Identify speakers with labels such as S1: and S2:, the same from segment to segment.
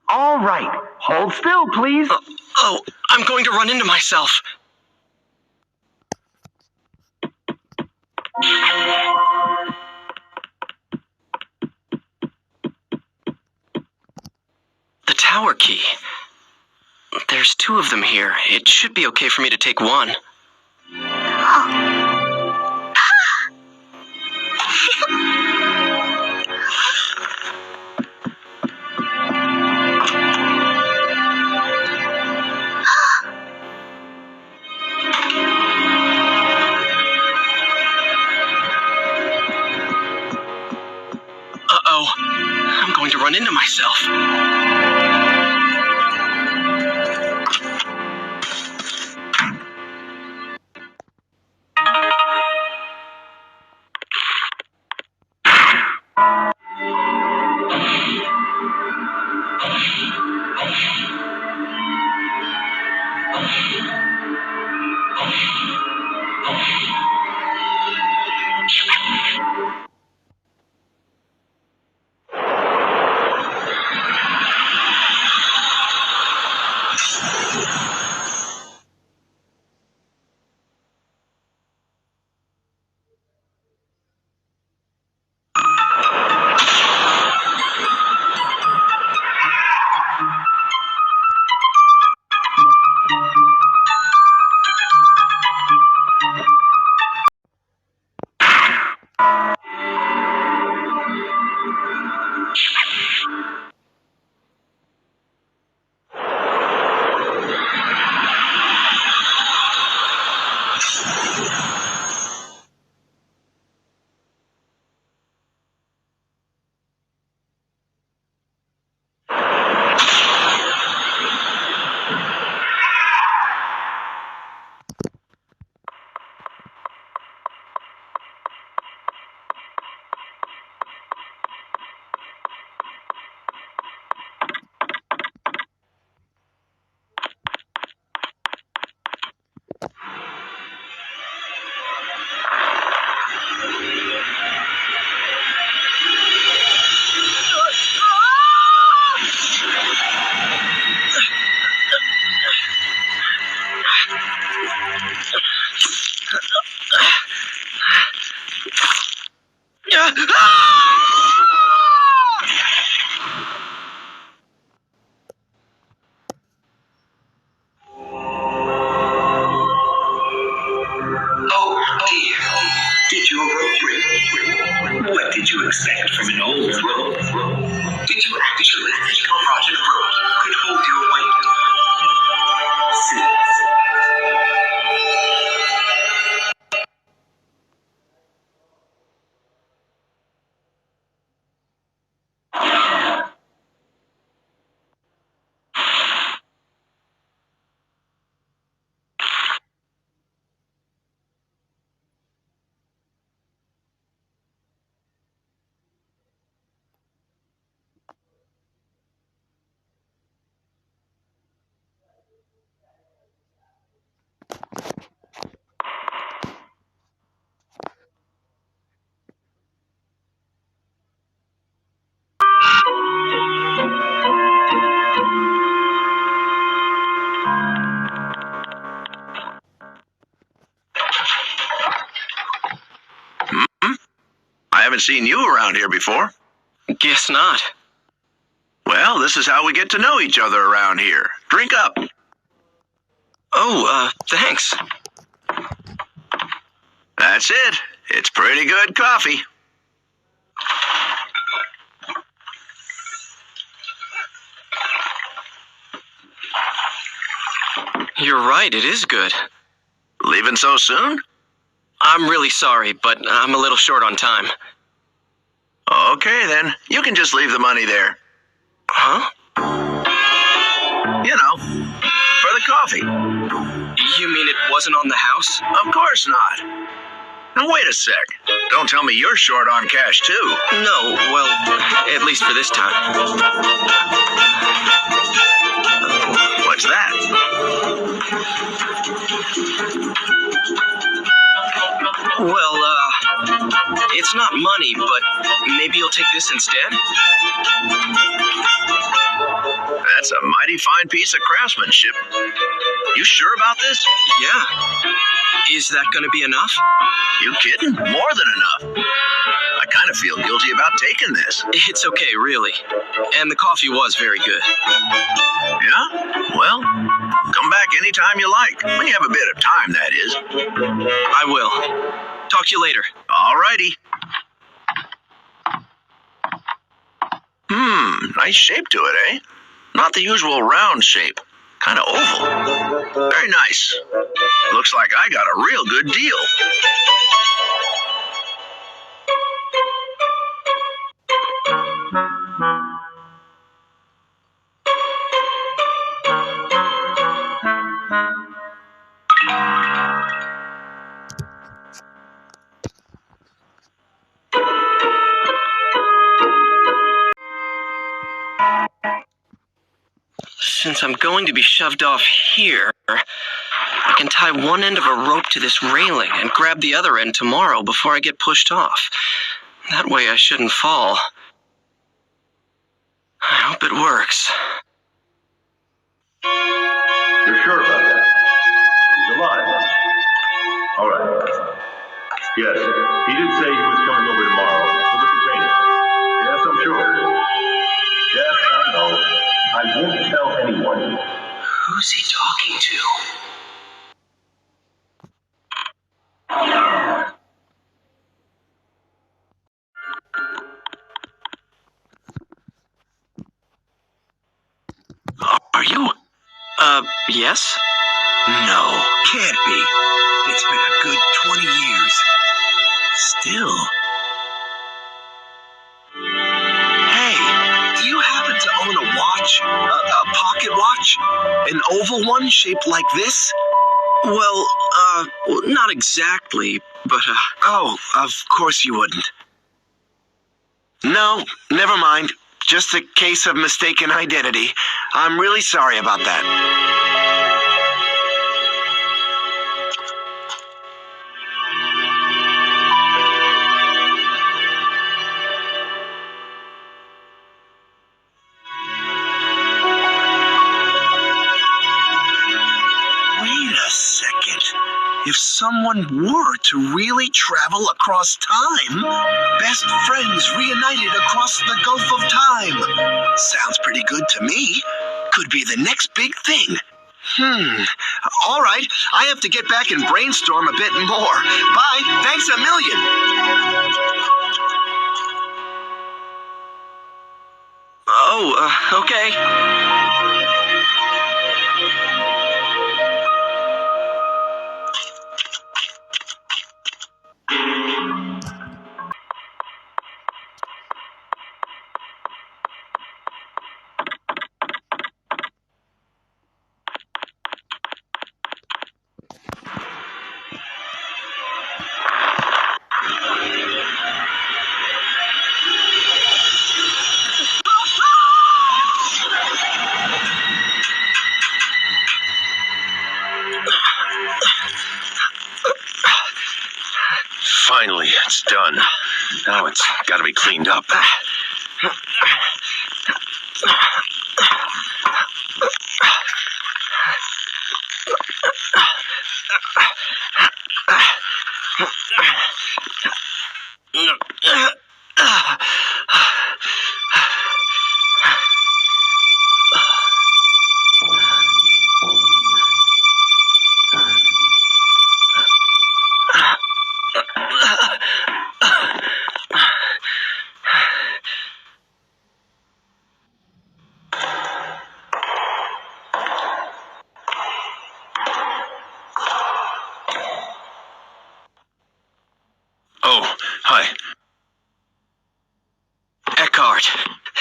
S1: All right, hold still, please.
S2: I'm going to run into myself. The tower key. There's 2 of them here. It should be okay for me to take one. Uh-oh. I'm going to run into myself.
S3: Did your rope break? What did you expect from an old rope? Did you actually think a rotten rope could hold your weight?
S4: I haven't seen you around here before.
S2: Guess not.
S4: Well, this is how we get to know each other around here. Drink up.
S2: Oh, thanks.
S4: That's it. It's pretty good coffee.
S2: You're right, it is good.
S4: Leaving so soon?
S2: I'm really sorry, but I'm a little short on time.
S4: Okay, then. You can just leave the money there.
S2: Huh?
S4: You know, for the coffee.
S2: You mean it wasn't on the house?
S4: Of course not. Now wait a sec. Don't tell me you're short on cash too.
S2: No, well, at least for this time.
S4: What's that?
S2: Well, it's not money, but maybe you'll take this instead?
S4: That's a mighty fine piece of craftsmanship. You sure about this?
S2: Yeah. Is that gonna be enough?
S4: You kidding? More than enough. I kind of feel guilty about taking this.
S2: It's okay, really. And the coffee was very good.
S4: Yeah? Well, come back anytime you like. When you have a bit of time, that is.
S2: I will. Talk to you later.
S4: All righty. Nice shape to it, eh? Not the usual round shape. Kind of oval. Very nice. Looks like I got a real good deal.
S2: Since I'm going to be shoved off here, I can tie one end of a rope to this railing and grab the other end tomorrow before I get pushed off. That way I shouldn't fall. I hope it works.
S5: You're sure about that? He's alive. All right. Yes, he did say he was coming over tomorrow to look at training. Yes, I'm sure. Yes, I know. I won't tell anyone.
S2: Who's he talking to?
S4: Are you?
S2: Yes?
S4: No, can't be. It's been a good 20 years. Still. Hey, do you happen to own a watch? A pocket watch? An oval one shaped like this?
S2: Well, not exactly, but,
S4: Oh, of course you wouldn't. No, never mind. Just a case of mistaken identity. I'm really sorry about that. Wait a second. If someone were to really travel across time, best friends reunited across the Gulf of Time. Sounds pretty good to me. Could be the next big thing. All right. I have to get back and brainstorm a bit more. Bye. Thanks a million.
S2: oh, okay.
S5: Finally, it's done. Now it's got to be cleaned up. Oh, hi.
S2: Eckhart,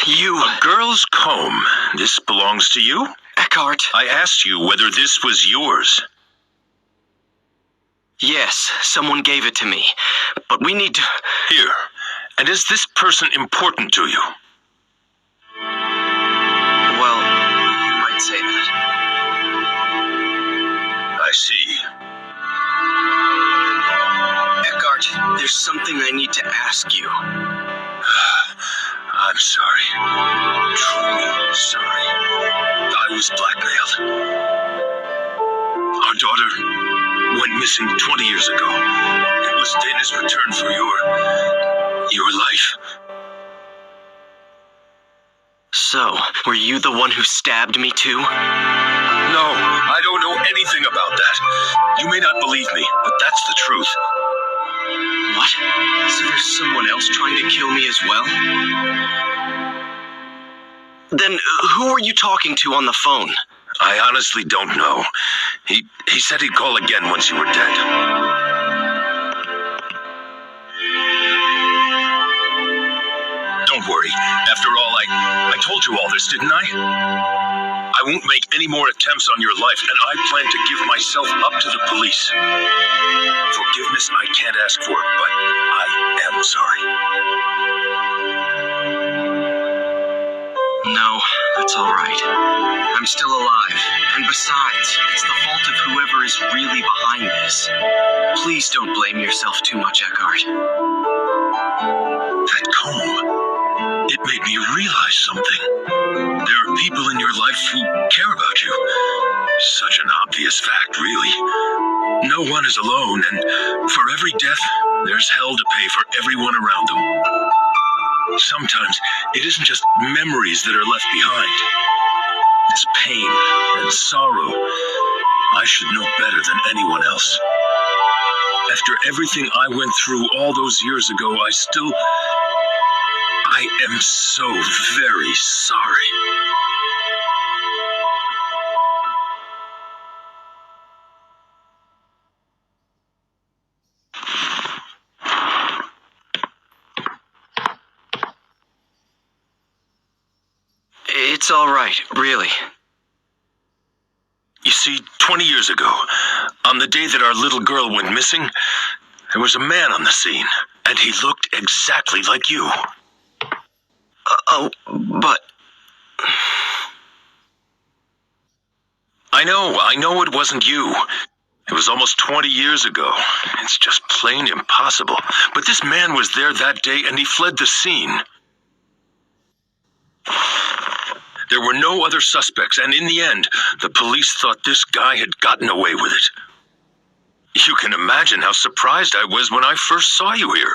S2: you...
S5: A girl's comb. This belongs to you?
S2: Eckhart.
S5: I asked you whether this was yours.
S2: Yes, someone gave it to me. But we need to...
S5: Here. And is this person important to you?
S2: Well, you might say that.
S5: I see.
S2: Eckhart, there's something I need to ask you.
S5: I'm sorry. Truly sorry. I was blackmailed. Our daughter went missing 20 years ago. It was Dana's return for your life.
S2: So, were you the one who stabbed me too?
S5: No, I don't know anything about that. You may not believe me, but that's the truth.
S2: What? So there's someone else trying to kill me as well? Then who were you talking to on the phone?
S5: I honestly don't know. He said he'd call again once you were dead. Don't worry. After all, I told you all this, didn't I? I won't make any more attempts on your life, and I plan to give myself up to the police. Forgiveness I can't ask for, but I am sorry.
S2: No, that's all right. I'm still alive. And besides, it's the fault of whoever is really behind this. Please don't blame yourself too much, Eckhart.
S5: That comb, it made me realize something. There are people in your life who care about you. Such an obvious fact, really. No one is alone, and for every death, there's hell to pay for everyone around them. Sometimes it isn't just memories that are left behind. It's pain and sorrow. I should know better than anyone else. After everything I went through all those years ago, I am so very sorry.
S2: It's all right, really.
S5: You see, 20 years ago, on the day that our little girl went missing, there was a man on the scene, and he looked exactly like you.
S2: But...
S5: I know it wasn't you. It was almost 20 years ago. It's just plain impossible. But this man was there that day, and he fled the scene. There were no other suspects, and in the end, the police thought this guy had gotten away with it. You can imagine how surprised I was when I first saw you here.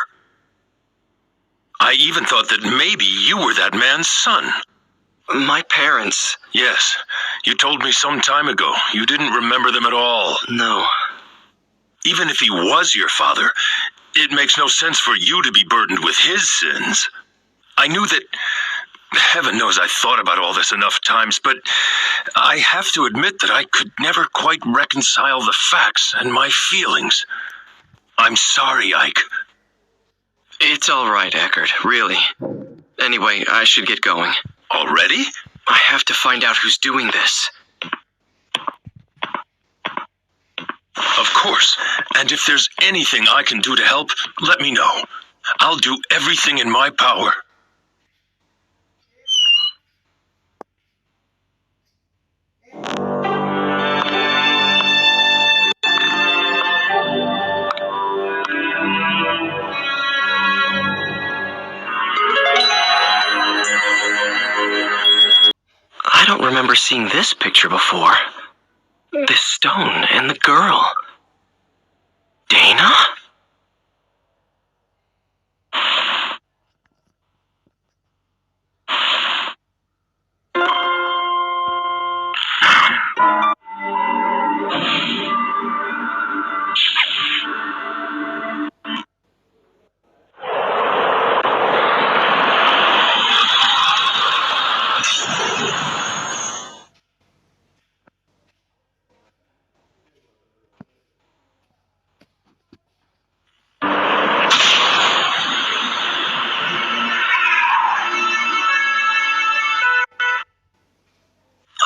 S5: I even thought that maybe you were that man's son.
S2: My parents...
S5: Yes, you told me some time ago. You didn't remember them at all.
S2: No.
S5: Even if he was your father, it makes no sense for you to be burdened with his sins. I knew that... Heaven knows I thought about all this enough times, but I have to admit that I could never quite reconcile the facts and my feelings. I'm sorry, Ike.
S2: It's all right, Eckhart, really. Anyway, I should get going.
S5: Already?
S2: I have to find out who's doing this.
S5: Of course. And if there's anything I can do to help, let me know. I'll do everything in my power.
S2: I don't remember seeing this picture before. This stone and the girl. Dana?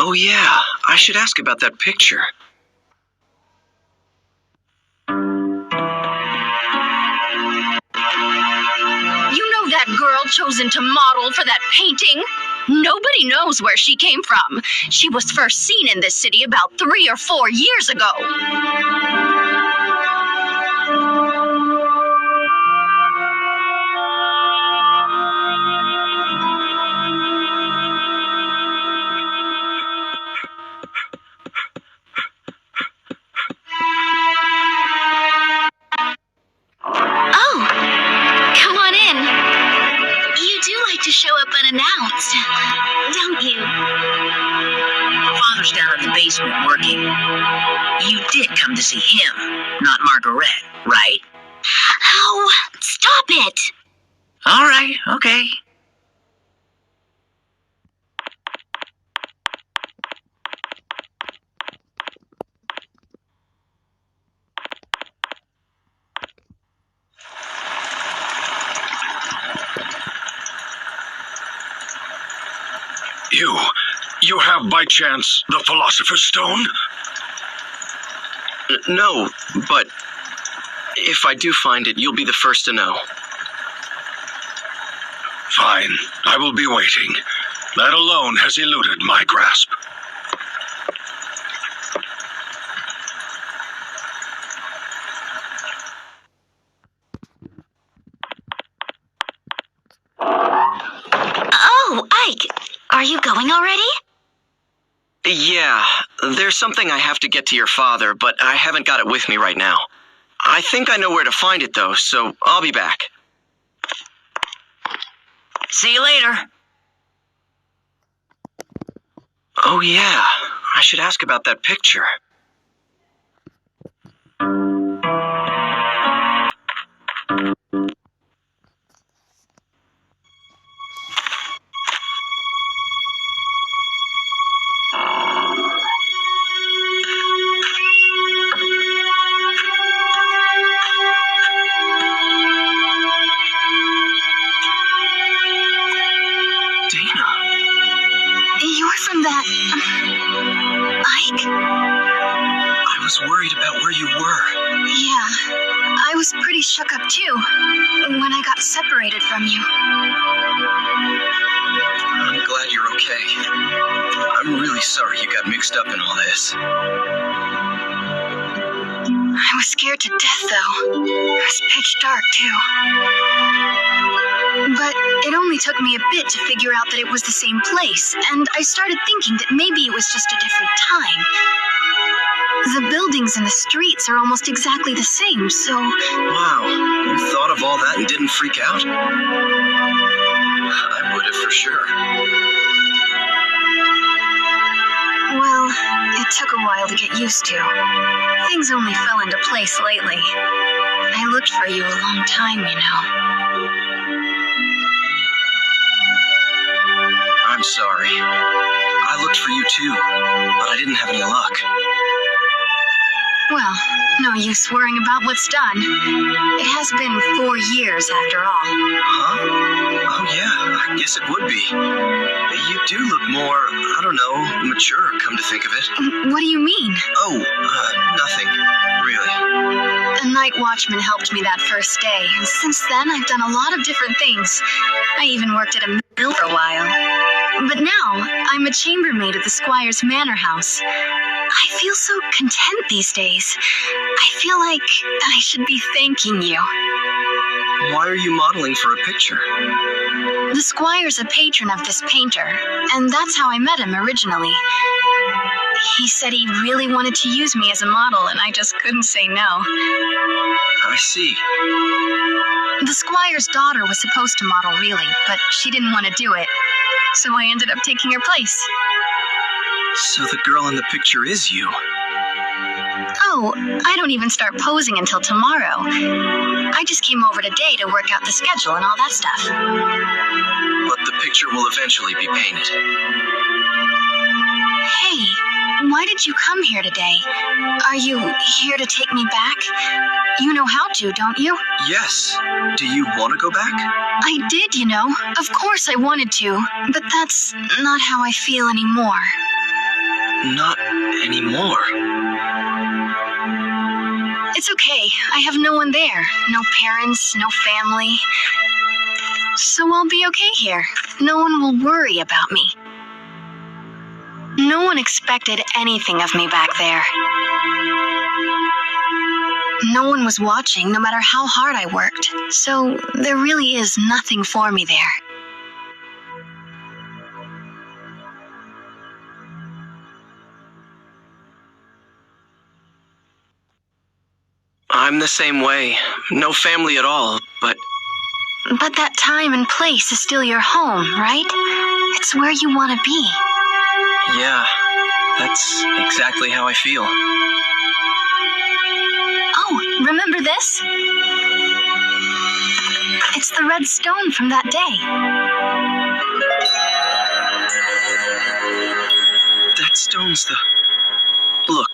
S2: Oh yeah, I should ask about that picture.
S6: chosen to model for that painting. Nobody knows where she came from. She was first seen in this city about 3 or 4 years ago. Oh, come on in. You do like to show up unannounced, don't you?
S7: Father's down in the basement working. You did come to see him, not Margaret, right?
S6: Oh, stop it!
S7: All right, okay.
S5: You have by chance the Philosopher's Stone?
S2: No, but if I do find it, you'll be the first to know.
S5: Fine, I will be waiting. That alone has eluded my grasp.
S6: Oh, Ike, are you going already?
S2: Yeah, there's something I have to get to your father, but I haven't got it with me right now. I think I know where to find it, though, so I'll be back.
S7: See you later.
S2: Oh, yeah, I should ask about that picture.
S6: You're from that... Ike?
S2: I was worried about where you were.
S6: Yeah, I was pretty shook up too, when I got separated from you.
S2: I'm glad you're okay. I'm really sorry you got mixed up in all this.
S6: I was scared to death, though. It was pitch dark, too. But it only took me a bit to figure out that it was the same place, and I started thinking that maybe it was just a different time. The buildings and the streets are almost exactly the same, so...
S2: Wow, you thought of all that and didn't freak out? I would have for sure.
S6: Well, it took a while to get used to. Things only fell into place lately. I looked for you a long time, you know.
S2: I'm sorry. I looked for you too, but I didn't have any luck.
S6: Well, no use worrying about what's done. It has been 4 years after all.
S2: Huh? Oh yeah, I guess it would be. You do look more, I don't know, mature, come to think of it.
S6: What do you mean?
S2: Oh, nothing, really.
S6: A night watchman helped me that first day, and since then I've done a lot of different things. I even worked at a mill for a while. But now, I'm a chambermaid at the Squire's manor house. I feel so content these days. I feel like I should be thanking you.
S2: Why are you modeling for a picture?
S6: The Squire's a patron of this painter, and that's how I met him originally. He said he really wanted to use me as a model, and I just couldn't say no.
S2: I see.
S6: The Squire's daughter was supposed to model really, but she didn't want to do it, so I ended up taking her place.
S2: So the girl in the picture is you.
S6: Oh, I don't even start posing until tomorrow. I just came over today to work out the schedule and all that stuff.
S2: But the picture will eventually be painted.
S6: Hey, why did you come here today? Are you here to take me back? You know how to, don't you?
S2: Yes. Do you want to go back?
S6: I did, you know. Of course I wanted to, but that's not how I feel anymore.
S2: Not anymore.
S6: It's okay. I have no one there. No parents, no family. So I'll be okay here. No one will worry about me. No one expected anything of me back there. No one was watching, no matter how hard I worked. So there really is nothing for me there.
S2: I'm the same way. No family at all, but
S6: But that time and place is still your home, right? It's where you want to be.
S2: yeah, that's exactly how I feel.
S6: Oh, remember this? It's the red stone from that day.
S2: That stone's the... Look,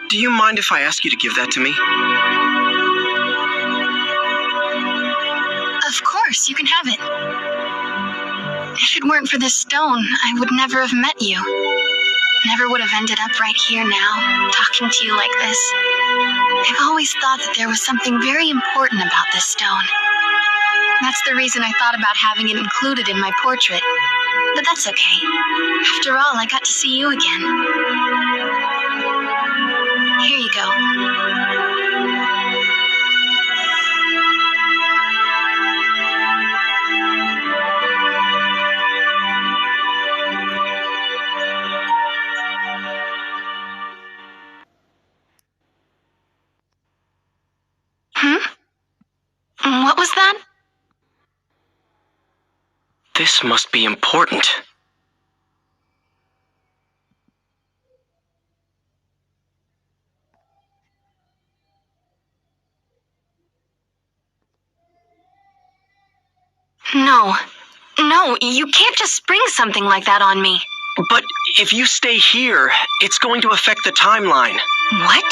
S2: do you mind if I ask you to give that to me?
S6: Of course, you can have it. If it weren't for this stone, I would never have met you. Never would have ended up right here now, talking to you like this. I've always thought that there was something very important about this stone. That's the reason I thought about having it included in my portrait. But that's okay. After all, I got to see you again. Here you go. What was that?
S2: This must be important.
S6: No, you can't just spring something like that on me.
S2: But if you stay here, it's going to affect the timeline.
S6: What?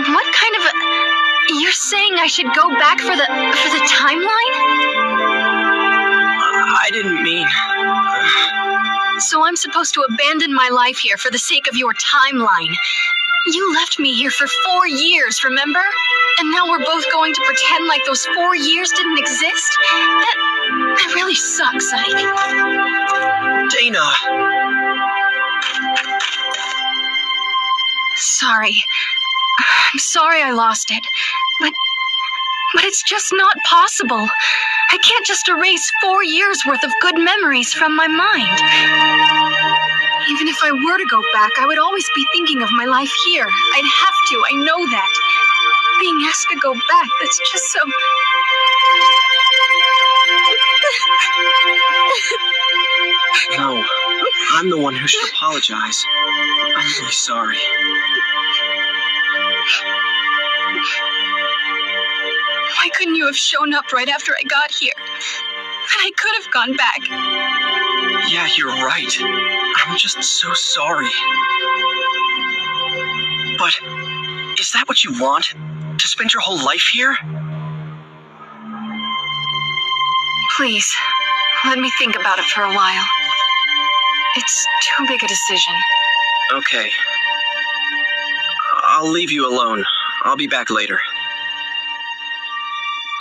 S6: What kind of a... You're saying I should go back for the timeline?
S2: I didn't mean...
S6: So I'm supposed to abandon my life here for the sake of your timeline. You left me here for 4 years, remember? And now we're both going to pretend like those 4 years didn't exist? That really sucks,
S2: Dana!
S6: Sorry. I'm sorry I lost it. But it's just not possible. I can't just erase 4 years worth of good memories from my mind. Even if I were to go back, I would always be thinking of my life here. I'd have to, I know that. Being asked to go back, that's just so...
S2: No, I'm the one who should apologize. I'm really sorry.
S6: Why couldn't you have shown up right after I got here? And I could have gone back.
S2: Yeah, you're right. I'm just so sorry. But is that what you want? To spend your whole life here?
S6: Please, let me think about it for a while. It's too big a decision.
S2: Okay. I'll leave you alone. I'll be back later.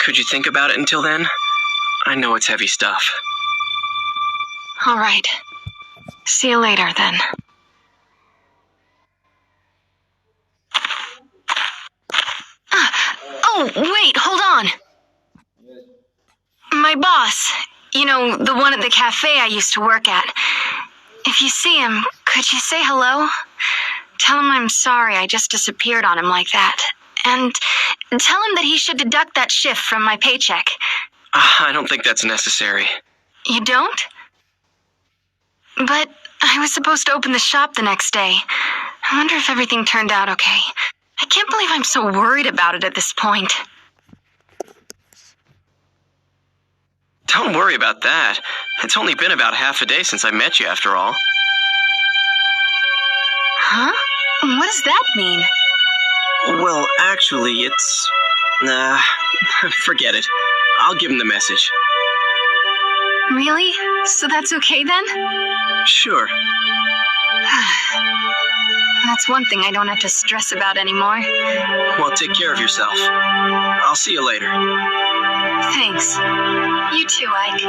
S2: Could you think about it until then? I know it's heavy stuff.
S6: All right. See you later, then. Oh, wait, hold on. My boss, you know, the one at the cafe I used to work at. If you see him, could you say hello? Tell him I'm sorry I just disappeared on him like that. And tell him that he should deduct that shift from my paycheck.
S2: I don't think that's necessary.
S6: You don't? But I was supposed to open the shop the next day. I wonder if everything turned out okay. I can't believe I'm so worried about it at this point.
S2: Don't worry about that. It's only been about half a day since I met you, after all.
S6: Huh? What does that mean?
S2: Well, actually, it's... forget it. I'll give him the message.
S6: Really? So that's okay then?
S2: Sure.
S6: That's one thing I don't have to stress about anymore.
S2: Well, take care of yourself. I'll see you later.
S6: Thanks. You too, Ike.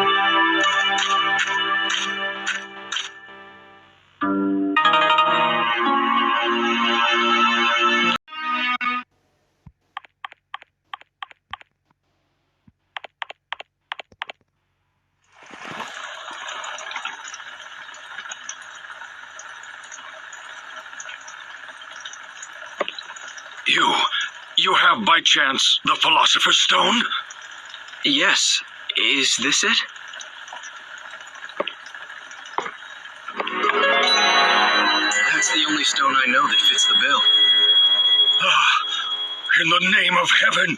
S5: You have by chance the Philosopher's Stone?
S2: Yes. Is this it? That's the only stone I know that fits the bill.
S5: In the name of heaven,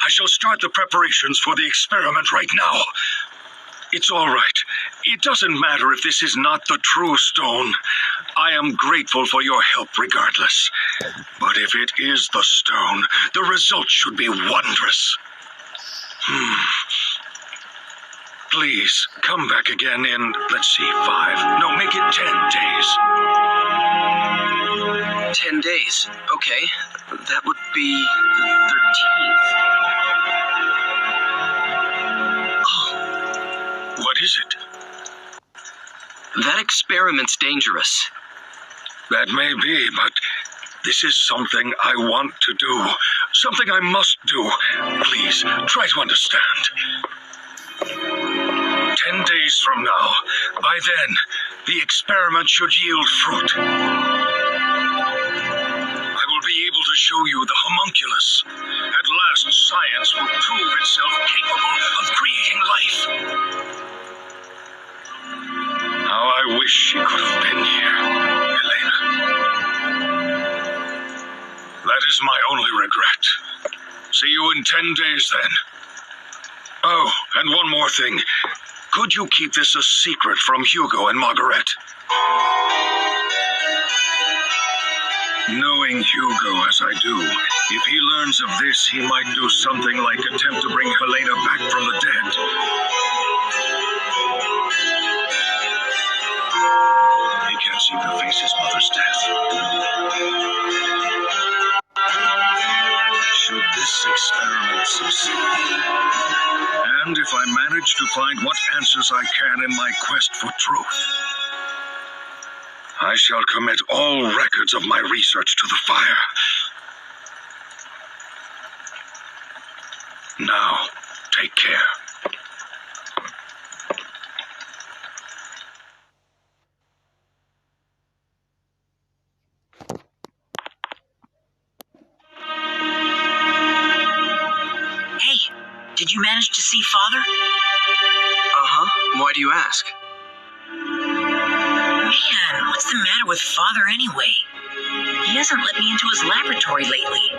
S5: I shall start the preparations for the experiment right now. It's all right. It doesn't matter if this is not the true stone. I am grateful for your help regardless. But if it is the stone, the result should be wondrous. Please, come back again in, let's see, 5. No, make it 10 days.
S2: 10 days. Okay. That would be the 13th.
S5: What is it?
S2: That experiment's dangerous.
S5: That may be, but this is something I want to do. Something I must do. Please, try to understand. 10 days from now, by then, the experiment should yield fruit. I will be able to show you the homunculus. At last, science will prove itself capable of creating life. How I wish she could have been here, Elena. That is my only regret. See you in 10 days, then. Oh, and one more thing. Could you keep this a secret from Hugo and Margaret? Knowing Hugo as I do, if he learns of this, he might do something like attempt to bring Helena back from the dead. He can't seem to face his mother's death. Should this experiment succeed, and if I manage to find what answers I can in my quest for truth, I shall commit all records of my research to the fire. Now, take care.
S7: Did you manage to see Father?
S2: Uh-huh. Why do you ask?
S7: Man, what's the matter with Father anyway? He hasn't let me into his laboratory lately.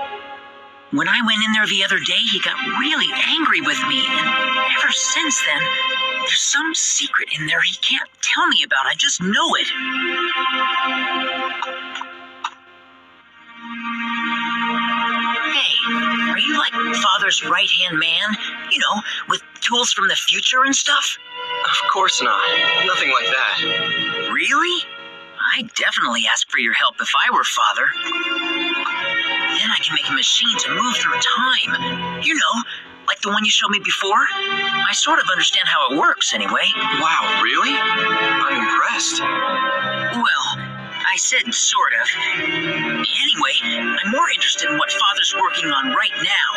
S7: When I went in there the other day, he got really angry with me, and ever since then, there's some secret in there he can't tell me about. I just know it. Hey, are you like Father's right-hand man? You know, with tools from the future and stuff?
S2: Of course not. Nothing like that.
S7: Really? I'd definitely ask for your help if I were Father. Then I can make a machine to move through time. You know, like the one you showed me before. I sort of understand how it works anyway.
S2: Wow, really? I'm impressed.
S7: Well, I said sort of. Anyway, I'm more interested in what Father's working on right now.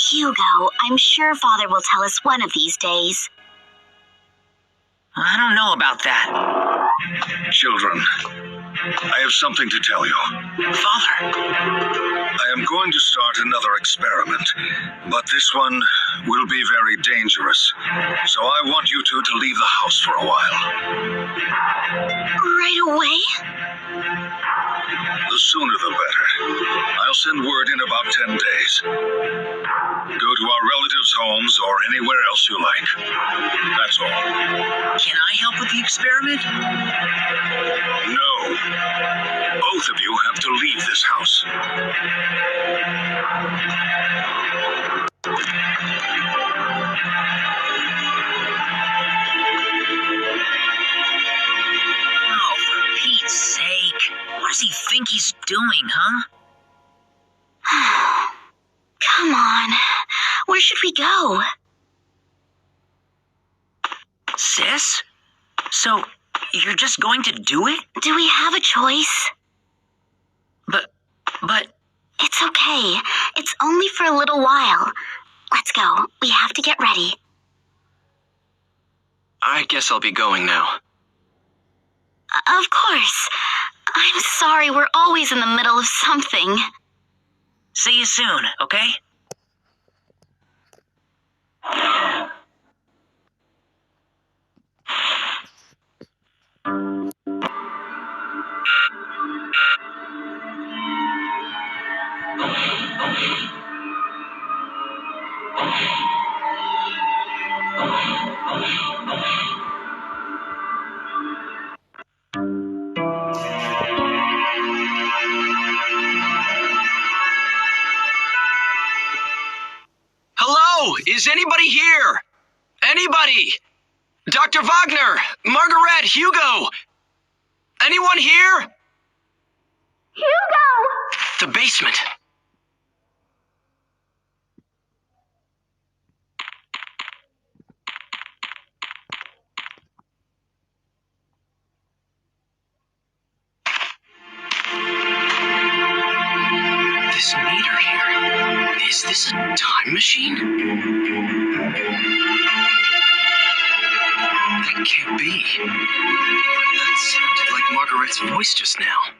S6: Hugo, I'm sure Father will tell us one of these days.
S7: I don't know about that.
S5: Children, I have something to tell you.
S7: Father.
S5: I am going to start another experiment, but this one will be very dangerous. So I want you two to leave the house for a while.
S6: Right away?
S5: The sooner the better. I'll send word in about 10 days. Go to our relatives' homes or anywhere else you like. That's all.
S7: Can I help with the experiment?
S5: No. Both of you have to leave this house.
S7: Oh, think he's doing, huh?
S6: Come on. Where should we go?
S7: Sis? So, you're just going to do it?
S6: Do we have a choice?
S7: But...
S6: It's okay. It's only for a little while. Let's go. We have to get ready.
S2: I guess I'll be going now.
S6: Of course. I'm sorry, we're always in the middle of something.
S7: See you soon, okay?
S2: Hello? Is anybody here? Anybody? Dr. Wagner, Margaret, Hugo. Anyone here?
S6: Hugo!
S2: The basement. This meter here. Is this a time machine? That can't be. That sounded like Margaret's voice just now.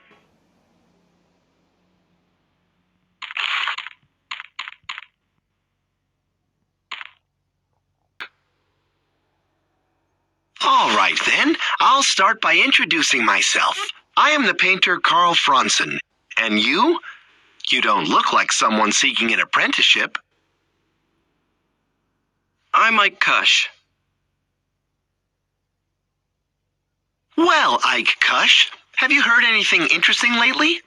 S4: All right, then. I'll start by introducing myself. I am the painter Carl Franzen. And you? You don't look like someone seeking an apprenticeship.
S2: I'm Mike Kush.
S4: Well, Ike Kush, have you heard anything interesting lately?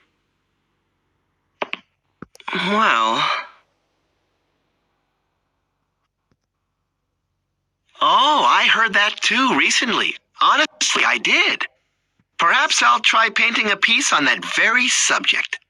S2: Well...
S4: Oh, I heard that too recently. Honestly, I did. Perhaps I'll try painting a piece on that very subject.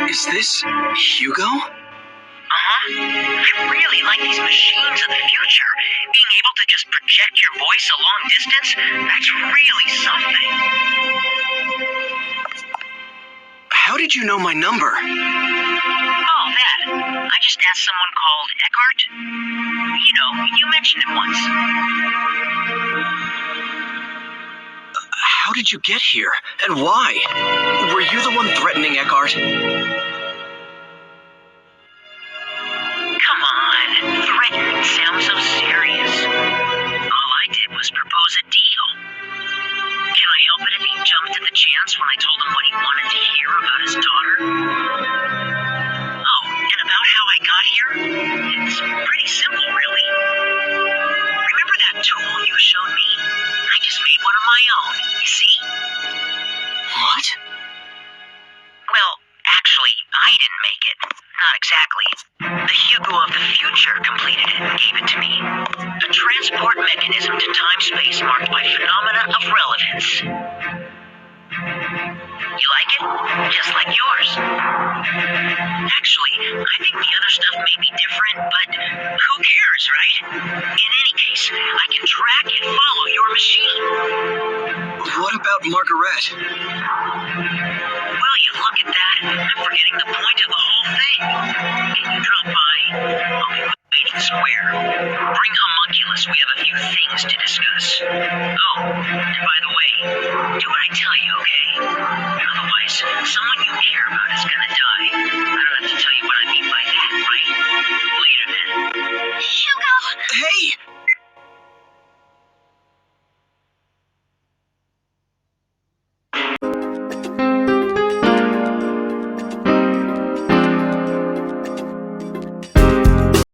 S2: Is this Hugo?
S7: I really like these machines of the future. Being able to just project your voice a long distance, that's really something.
S2: How did you know my number?
S7: Oh, that. I just asked someone called Eckhart. You know, you mentioned it once.
S2: How did you get here? And why? Were you the one threatening Eckhart?
S7: Come on, threatening sounds so serious. All I did was propose a deal. Can I help it if he jumped at the chance when I told him what he wanted to hear about his daughter? Oh, and about how I got here? It's pretty simple, really. Remember that tool you showed me? I just made one of my own, you see?
S2: What?
S7: Well, actually, I didn't make it. Not exactly. The Hugo of the future completed it and gave it to me. A transport mechanism to time-space marked by phenomena of relevance. You like it? Just like yours. Actually, I think the other stuff may be different, but who cares, right? In any case, I can track and follow your machine.
S2: What about about Margaret?
S7: Will you look at that? I'm forgetting the point of the whole thing. Can you drop by? I'll be waiting square. Bring Homunculus. We have a few things to discuss. Oh, and by the way, do what I tell you, okay? Otherwise, someone you care about is gonna die. I don't have to tell you what I mean by that, right? Later then.
S6: Hugo!
S2: Hey!